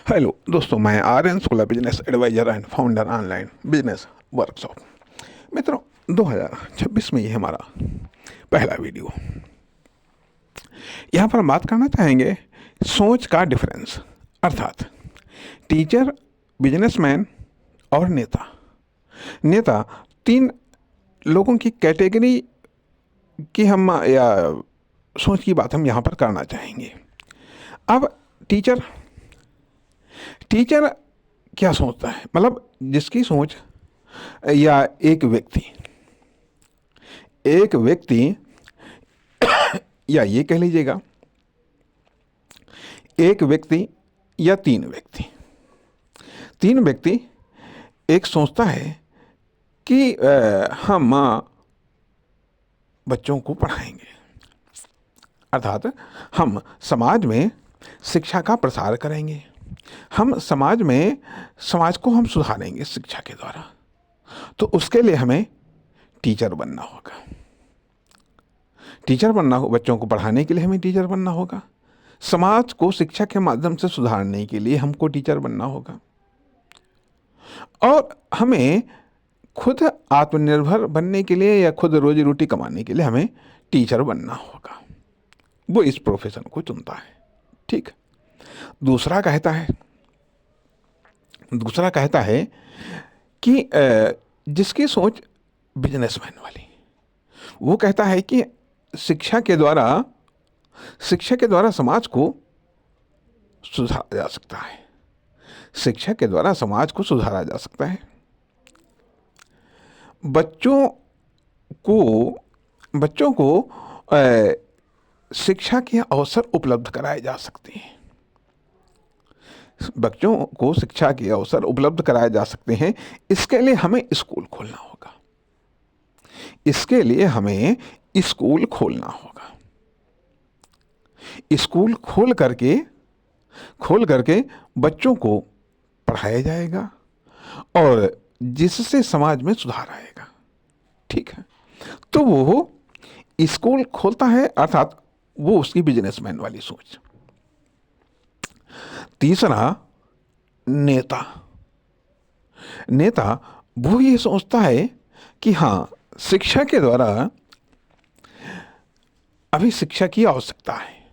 Hello दोस्तों, मैं Aryan Shukla, business advisor and founder online business workshop. मित्रों, 2026 में ये हमारा पहला वीडियो। यहाँ पर हम बात करना चाहेंगे सोच का डिफरेंस, अर्थात टीचर, बिजनेसमैन और नेता। नेता तीन लोगों की कैटेगरी की हम या सोच की बात हम यहाँ पर करना चाहेंगे। अब टीचर टीचर क्या सोचता है, मतलब जिसकी सोच या एक व्यक्ति या ये कह लीजिएगा एक व्यक्ति या तीन व्यक्ति एक सोचता है कि हम बच्चों को पढ़ाएंगे, अर्थात हम समाज में शिक्षा का प्रसार करेंगे, हम समाज को हम सुधारेंगे शिक्षा के द्वारा। तो उसके लिए हमें टीचर बनना होगा। बच्चों को पढ़ाने के लिए हमें टीचर बनना होगा। समाज को शिक्षा के माध्यम से सुधारने के लिए हमको टीचर बनना होगा। और हमें खुद आत्मनिर्भर बनने के लिए या खुद रोजी रोटी कमाने के लिए हमें टीचर बनना होगा। वो इस प्रोफेशन को चुनता है। ठीक। दूसरा कहता है कि जिसकी सोच बिजनेसमैन वाली, वो कहता है कि शिक्षा के द्वारा समाज को सुधारा जा सकता है। बच्चों को शिक्षा के अवसर उपलब्ध कराए जा सकते हैं। इसके लिए हमें स्कूल खोलना होगा। स्कूल खोल करके बच्चों को पढ़ाया जाएगा और जिससे समाज में सुधार आएगा। ठीक है। तो वो स्कूल खोलता है, अर्थात वो उसकी बिजनेसमैन वाली सोच। तीसरा, नेता वो ये सोचता है कि हाँ, शिक्षा के द्वारा अभी शिक्षा की आवश्यकता है,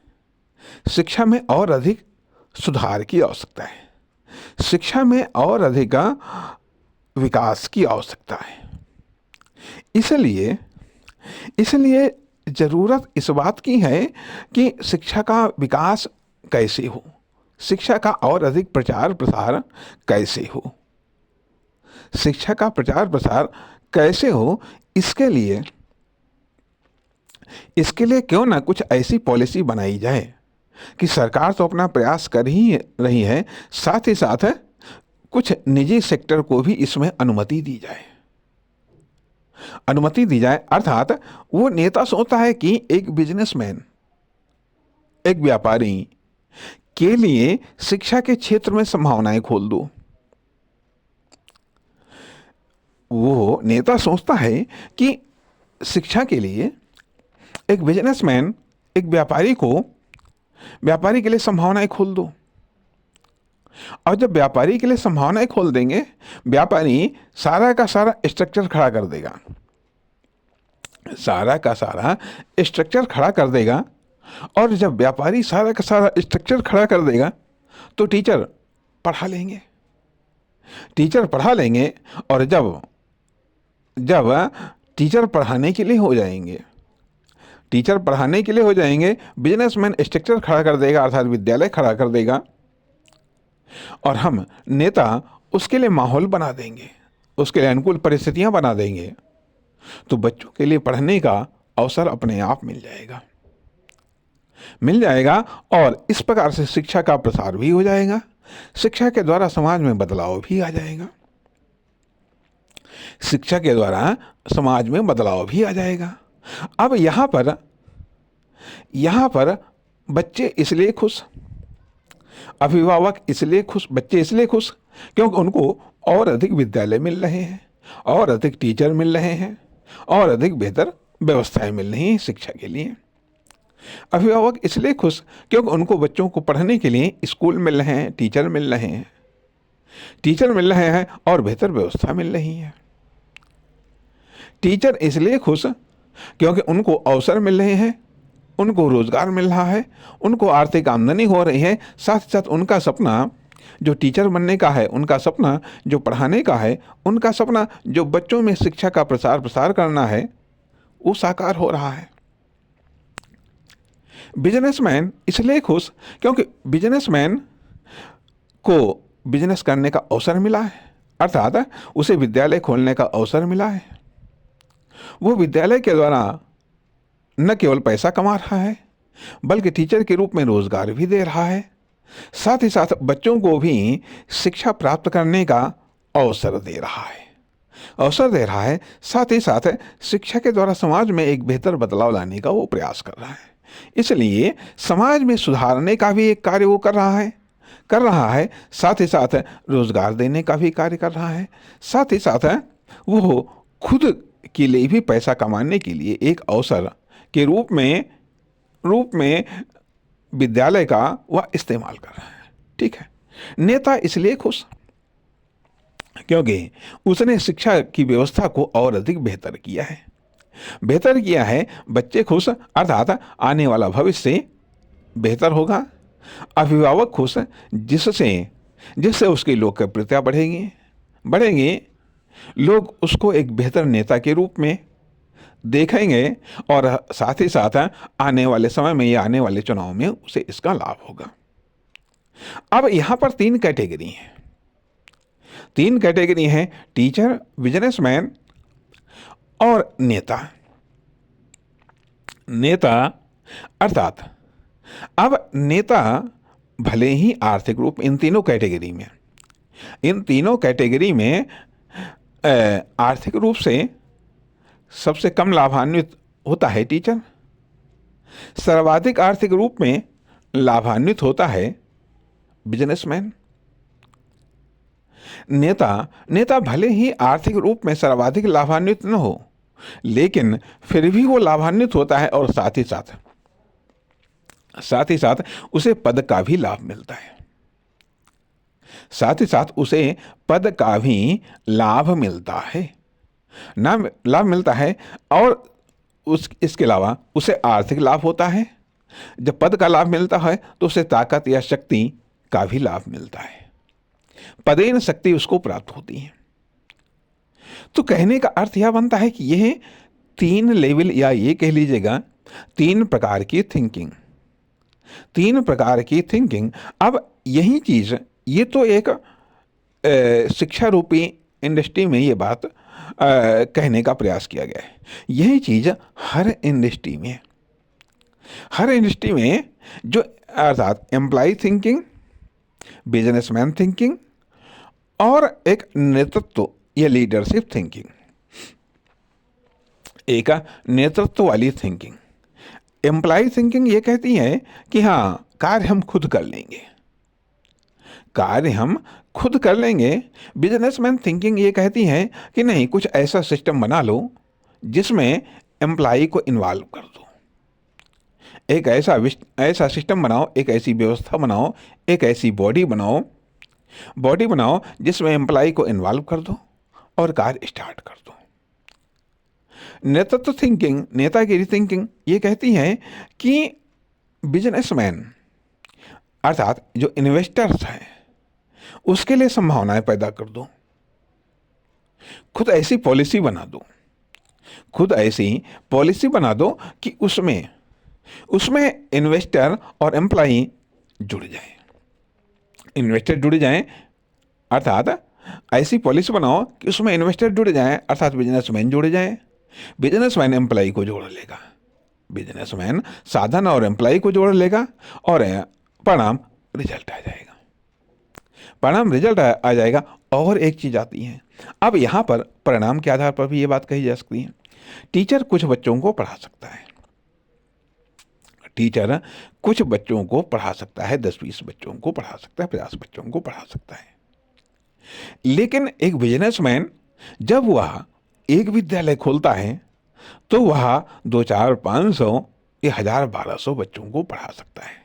शिक्षा में और अधिक सुधार की आवश्यकता है, शिक्षा में और अधिक विकास की आवश्यकता है। इसलिए जरूरत इस बात की है कि शिक्षा का विकास कैसे हो, शिक्षा का और अधिक प्रचार प्रसार कैसे हो। इसके लिए क्यों ना कुछ ऐसी पॉलिसी बनाई जाए कि सरकार तो अपना प्रयास कर ही रही है, साथ ही साथ कुछ निजी सेक्टर को भी इसमें अनुमति दी जाए। अर्थात वो नेता सोचता है कि एक बिजनेसमैन, एक व्यापारी के लिए शिक्षा के क्षेत्र में संभावनाएं खोल दो। वो नेता सोचता है कि शिक्षा के लिए एक बिजनेसमैन, एक व्यापारी के लिए संभावनाएं खोल दो। और जब व्यापारी के लिए संभावनाएं खोल देंगे, व्यापारी सारा का सारा स्ट्रक्चर खड़ा कर देगा। और जब व्यापारी सारा का सारा स्ट्रक्चर खड़ा कर देगा तो टीचर पढ़ा लेंगे। और जब टीचर पढ़ाने के लिए हो जाएंगे, बिजनेसमैन स्ट्रक्चर खड़ा कर देगा, अर्थात विद्यालय खड़ा कर देगा। और हम नेता उसके लिए माहौल बना देंगे, उसके लिए अनुकूल परिस्थितियां बना देंगे। तो बच्चों के लिए पढ़ने का अवसर अपने आप मिल जाएगा और इस प्रकार से शिक्षा का प्रसार भी हो जाएगा। शिक्षा के द्वारा समाज में बदलाव भी आ जाएगा। अब यहाँ पर बच्चे इसलिए खुश, अभिभावक इसलिए खुश, बच्चे इसलिए खुश क्योंकि उनको और अधिक विद्यालय मिल रहे हैं, और अधिक टीचर मिल रहे हैं, और अधिक बेहतर व्यवस्थाएं मिल रही हैं शिक्षा के लिए। अभिभावक इसलिए खुश क्योंकि उनको बच्चों को पढ़ने के लिए स्कूल मिल रहे हैं, टीचर मिल रहे हैं और बेहतर व्यवस्था मिल रही है। टीचर इसलिए खुश क्योंकि उनको अवसर मिल रहे हैं, उनको रोजगार मिल रहा है, उनको आर्थिक आमदनी हो रही है। साथ ही साथ उनका सपना जो टीचर बनने का है, उनका सपना जो पढ़ाने का है, उनका सपना जो बच्चों में शिक्षा का प्रसार करना है, वो साकार हो रहा है। बिजनेसमैन इसलिए खुश क्योंकि बिजनेसमैन को बिजनेस करने का अवसर मिला है, अर्थात उसे विद्यालय खोलने का अवसर मिला है। वो विद्यालय के द्वारा न केवल पैसा कमा रहा है बल्कि टीचर के रूप में रोजगार भी दे रहा है। साथ ही साथ बच्चों को भी शिक्षा प्राप्त करने का अवसर दे रहा है। साथ ही साथ शिक्षा के द्वारा समाज में एक बेहतर बदलाव लाने का वो प्रयास कर रहा है। इसलिए समाज में सुधारने का भी एक कार्य वो कर रहा है। साथ ही साथ रोजगार देने का भी कार्य कर रहा है। साथ ही साथ वो खुद के लिए भी पैसा कमाने के लिए एक अवसर के रूप में विद्यालय का वह इस्तेमाल कर रहा है। ठीक है। नेता इसलिए खुश क्योंकि उसने शिक्षा की व्यवस्था को और अधिक बेहतर किया है। बच्चे खुश अर्थात आने वाला भविष्य बेहतर होगा। अभिभावक खुश जिससे उसकी लोकप्रियता बढ़ेगी। लोग उसको एक बेहतर नेता के रूप में देखेंगे और साथ ही साथ आने वाले समय में या आने वाले चुनाव में उसे इसका लाभ होगा। अब यहाँ पर तीन कैटेगरी हैं, टीचर, बिजनेसमैन और नेता अर्थात अब नेता भले ही आर्थिक रूप इन तीनों कैटेगरी में आर्थिक रूप से सबसे कम लाभान्वित होता है टीचर, सर्वाधिक आर्थिक रूप में लाभान्वित होता है बिजनेसमैन। नेता भले ही आर्थिक रूप में सर्वाधिक लाभान्वित न हो लेकिन फिर भी वो लाभान्वित होता है और साथ ही साथ उसे पद का भी लाभ मिलता है। और इसके अलावा उसे आर्थिक लाभ होता है। जब पद का लाभ मिलता है तो उसे ताकत या शक्ति का भी लाभ मिलता है, पदेन शक्ति उसको प्राप्त होती है। तो कहने का अर्थ यह बनता है कि यह तीन लेवल या ये कह लीजिएगा तीन प्रकार की थिंकिंग। अब यही चीज ये तो एक शिक्षा रूपी इंडस्ट्री में ये बात कहने का प्रयास किया गया है। यही चीज हर इंडस्ट्री में जो अर्थात एम्प्लॉय थिंकिंग, बिजनेसमैन थिंकिंग और एक नेतृत्व या लीडरशिप थिंकिंग, एक नेतृत्व वाली थिंकिंग। एम्प्लॉय थिंकिंग ये कहती है कि हाँ कार्य हम खुद कर लेंगे। बिजनेसमैन थिंकिंग ये कहती है कि नहीं, कुछ ऐसा सिस्टम बना लो जिसमें एम्प्लॉय को इन्वॉल्व कर दो। एक ऐसा सिस्टम बनाओ, एक ऐसी व्यवस्था बनाओ, एक ऐसी बॉडी बनाओ जिसमें एम्प्लॉय को इन्वॉल्व कर दो और कार्य स्टार्ट कर दो। नेतृत्व थिंकिंग, नेतागिरी थिंकिंग ये कहती है कि बिजनेसमैन अर्थात जो इन्वेस्टर्स हैं उसके लिए संभावनाएं पैदा कर दो। खुद ऐसी पॉलिसी बना दो कि उसमें इन्वेस्टर और एम्प्लॉय जुड़ जाएं। अर्थात ऐसी पॉलिसी बनाओ कि उसमें इन्वेस्टर जुड़ जाएं, अर्थात बिजनेसमैन जुड़ जाएं। बिजनेसमैन एम्प्लॉय को जोड़ लेगा, बिजनेसमैन साधन और एम्प्लॉय को जोड़ लेगा और परिणाम रिजल्ट आ जाएगा। और एक चीज आती है, अब यहाँ पर परिणाम के आधार पर भी ये बात कही जा सकती है। टीचर कुछ बच्चों को पढ़ा सकता है, 10-20 बच्चों को पढ़ा सकता है, 50 बच्चों को पढ़ा सकता है। लेकिन एक बिजनेसमैन जब वह एक विद्यालय खोलता है तो वह 200, 400, 500 ये 1000-1200 बच्चों को पढ़ा सकता है,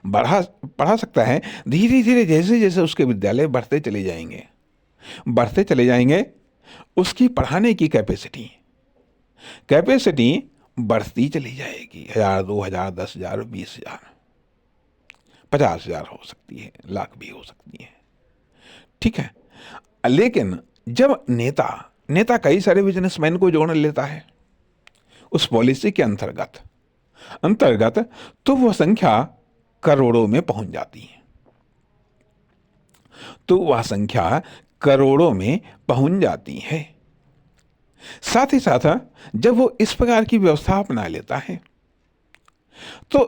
पढ़ा सकता है। धीरे धीरे जैसे जैसे उसके विद्यालय बढ़ते चले जाएंगे, उसकी पढ़ाने की कैपेसिटी बढ़ती चली जाएगी। 1000, 2000, 10,000, 20,000, 50,000 हो सकती है, लाख भी हो सकती है। ठीक है। लेकिन जब नेता कई सारे बिजनेसमैन को जोड़ लेता है उस पॉलिसी के अंतर्गत, तो वह संख्या करोड़ों में पहुंच जाती है। साथ ही साथ जब वो इस प्रकार की व्यवस्था अपना लेता है तो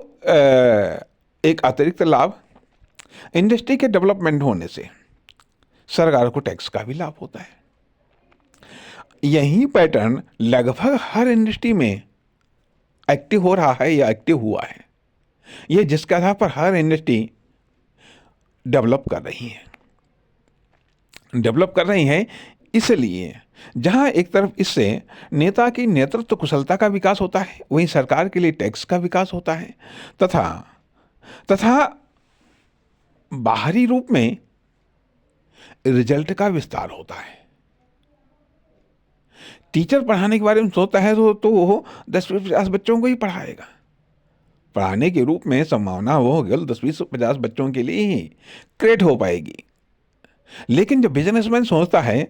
एक अतिरिक्त लाभ, इंडस्ट्री के डेवलपमेंट होने से सरकार को टैक्स का भी लाभ होता है। यही पैटर्न लगभग हर इंडस्ट्री में एक्टिव हो रहा है या एक्टिव हुआ है। यह जिसके आधार पर हर इंडस्ट्री डेवलप कर रही है। इसलिए जहां एक तरफ इससे नेता की नेतृत्व कुशलता का विकास होता है, वहीं सरकार के लिए टैक्स का विकास होता है तथा बाहरी रूप में रिजल्ट का विस्तार होता है। टीचर पढ़ाने के बारे में सोचता है तो वो 10-50 बच्चों को ही पढ़ाएगा। पढ़ाने के रूप में संभावना वो केवल 10-20-50 बच्चों के लिए ही क्रिएट हो पाएगी। लेकिन जब बिजनेसमैन सोचता है,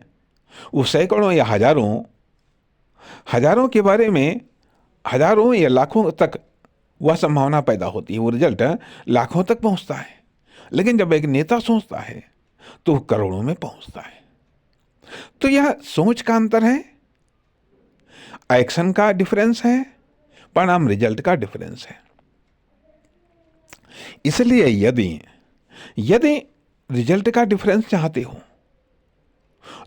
वो सैकड़ों या हजारों के बारे में, हजारों या लाखों तक वह संभावना पैदा होती है, वो रिजल्ट लाखों तक पहुंचता है। लेकिन जब एक नेता सोचता है तो करोड़ों में पहुंचता है। तो यह सोच का अंतर है, एक्शन का डिफरेंस है, परिणाम रिजल्ट का डिफरेंस है। इसलिए यदि रिजल्ट का डिफरेंस चाहते हो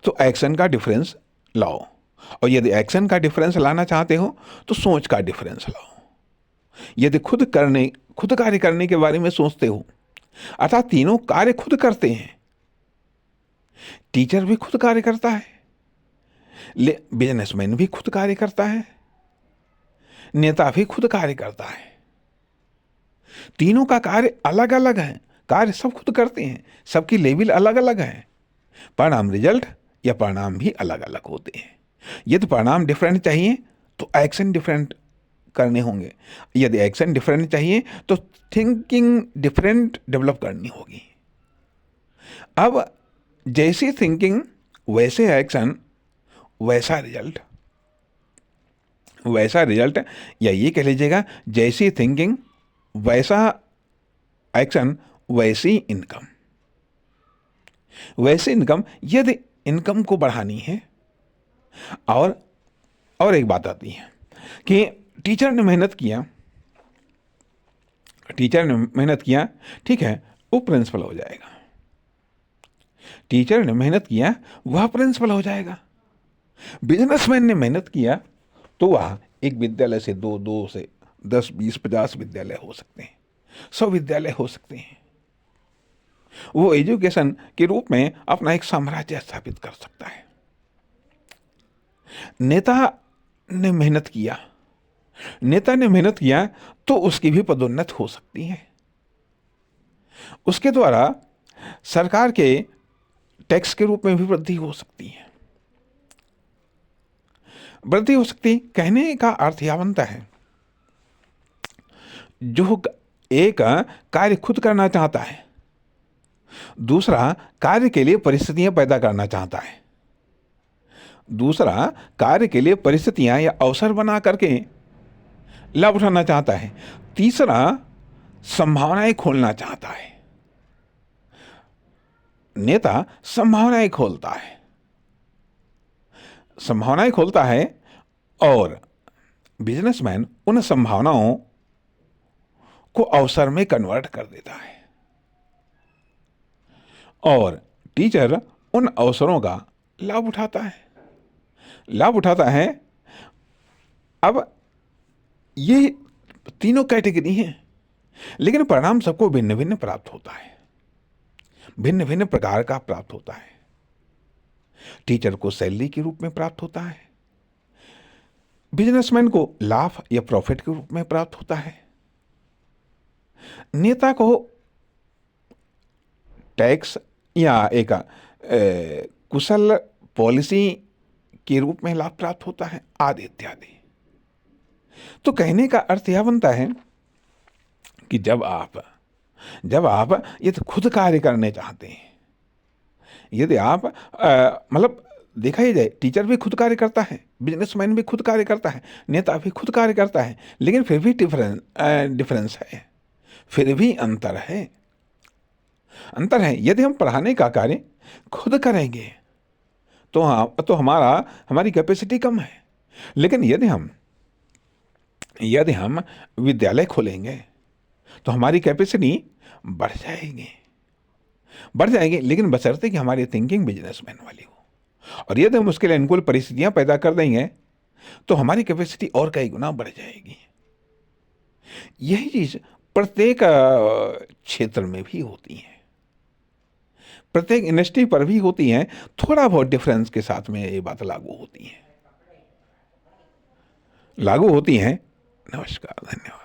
तो एक्शन का डिफरेंस लाओ, और यदि एक्शन का डिफरेंस लाना चाहते हो तो सोच का डिफरेंस लाओ। यदि खुद कार्य करने के बारे में सोचते हो, अर्थात तीनों कार्य खुद करते हैं, टीचर भी खुद कार्य करता है, बिजनेसमैन भी खुद कार्य करता है, नेता भी खुद कार्य करता है। तीनों का कार्य अलग अलग है, कार्य सब खुद करते हैं, सबकी लेवल अलग अलग है, परिणाम रिजल्ट या परिणाम भी अलग अलग होते हैं। यदि परिणाम डिफरेंट चाहिए तो एक्शन डिफरेंट करने होंगे, यदि एक्शन डिफरेंट चाहिए तो थिंकिंग डिफरेंट डेवलप करनी होगी। अब जैसी थिंकिंग वैसे एक्शन वैसा रिजल्ट, या ये कह लीजिएगा जैसी थिंकिंग वैसा एक्शन वैसी इनकम। यदि इनकम को बढ़ानी है, और एक बात आती है कि टीचर ने मेहनत किया, ठीक है, वो प्रिंसिपल हो जाएगा। टीचर ने मेहनत किया, वह प्रिंसिपल हो जाएगा। बिजनेसमैन ने मेहनत किया तो वह एक विद्यालय से 2 से 10, 20, 50 विद्यालय हो सकते हैं, 100 विद्यालय हो सकते हैं। वो एजुकेशन के रूप में अपना एक साम्राज्य स्थापित कर सकता है। नेता ने मेहनत किया तो उसकी भी पदोन्नति हो सकती है। उसके द्वारा सरकार के टैक्स के रूप में भी वृद्धि हो सकती है। कहने का अर्थ यह बनता है, जो एक कार्य खुद करना चाहता है, दूसरा कार्य के लिए परिस्थितियां पैदा करना चाहता है, दूसरा कार्य के लिए परिस्थितियां या अवसर बना करके लाभ उठाना चाहता है, तीसरा संभावनाएं खोलना चाहता है। नेता संभावनाएं खोलता है और बिजनेसमैन उन संभावनाओं को अवसर में कन्वर्ट कर देता है, और टीचर उन अवसरों का लाभ उठाता है। अब ये तीनों कैटेगरी हैं, लेकिन परिणाम सबको भिन्न भिन्न प्राप्त होता है, भिन्न भिन्न प्रकार का प्राप्त होता है। टीचर को सैलरी के रूप में प्राप्त होता है, बिजनेसमैन को लाभ या प्रॉफिट के रूप में प्राप्त होता है, नेता को टैक्स या एक कुशल पॉलिसी के रूप में लाभ प्राप्त होता है, आदि इत्यादि। तो कहने का अर्थ यह बनता है कि जब आप यदि खुद कार्य करने चाहते हैं, यदि आप मतलब देखा ही जाए, टीचर भी खुद कार्य करता है, बिजनेसमैन भी खुद कार्य करता है, नेता भी खुद कार्य करता है, लेकिन फिर भी डिफरेंस है, फिर भी अंतर है। यदि हम पढ़ाने का कार्य खुद करेंगे तो हमारी कैपेसिटी कम है, लेकिन यदि हम विद्यालय खोलेंगे तो हमारी कैपेसिटी बढ़ जाएगी, लेकिन बशर्ते कि हमारी थिंकिंग बिजनेसमैन वाली हो। और यदि हम उसके लिए अनुकूल परिस्थितियां पैदा कर देंगे तो हमारी कैपेसिटी और कई गुना बढ़ जाएगी। यही चीज प्रत्येक क्षेत्र में भी होती है, प्रत्येक इंडस्ट्री पर भी होती है, थोड़ा बहुत डिफरेंस के साथ में ये बात लागू होती है। नमस्कार, धन्यवाद।